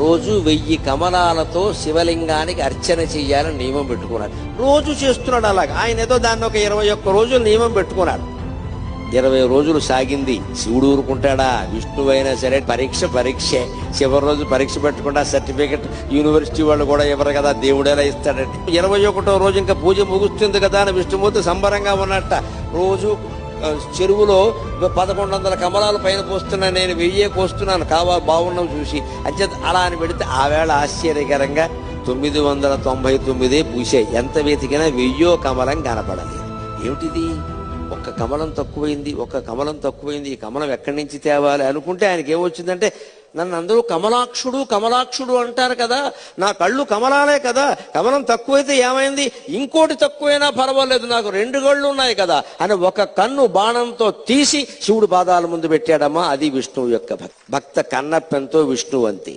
రోజు 1000 కమలాలతో శివలింగానికి అర్చన చెయ్యాలని నియమం పెట్టుకున్నాడు. రోజు చేస్తున్నాడు అలాగా. ఆయన ఏదో దాన్ని ఒక 21 రోజులు నియమం పెట్టుకున్నాడు. 20 రోజులు సాగింది. శివుడు ఊరుకుంటాడా? విష్ణువైనా సరే పరీక్షే. చివరి రోజు పరీక్ష పెట్టకుండా సర్టిఫికెట్ యూనివర్సిటీ వాళ్ళు కూడా ఇవ్వరు కదా, దేవుడేలా ఇస్తాడంటే. 21వ రోజు ఇంకా పూజ ముగుస్తుంది కదా అని విష్ణుమూర్తి సంబరంగా ఉన్నట్ట. రోజు చెరువులో 1100 కమలాలు పైన పోస్తున్నా, నేను 1000 పోస్తున్నాను, బాగున్నాం చూసి అంచేత అలా అని పెడితే ఆ వేళ ఆశ్చర్యకరంగా 999 పూసాయి. ఎంత వెతికినా 1000 కమలం కనపడలేదు. ఏమిటిది? ఒక్క కమలం తక్కువైంది. ఈ కమలం ఎక్కడి నుంచి తేవాలి అనుకుంటే ఆయనకి ఏమొచ్చిందంటే, నన్ను అందరూ కమలాక్షుడు అంటారు కదా, నా కళ్ళు కమలాలే కదా, కమలం తక్కువైతే ఏమైంది, ఇంకోటి తక్కువైనా పర్వాలేదు, నాకు 2 కళ్ళు ఉన్నాయి కదా అని ఒక కన్ను బాణంతో తీసి శివుడు పాదాల ముందు పెట్టాడమ్మా. అది విష్ణువు యొక్క భక్త కన్నప్పెంతో విష్ణువంతి.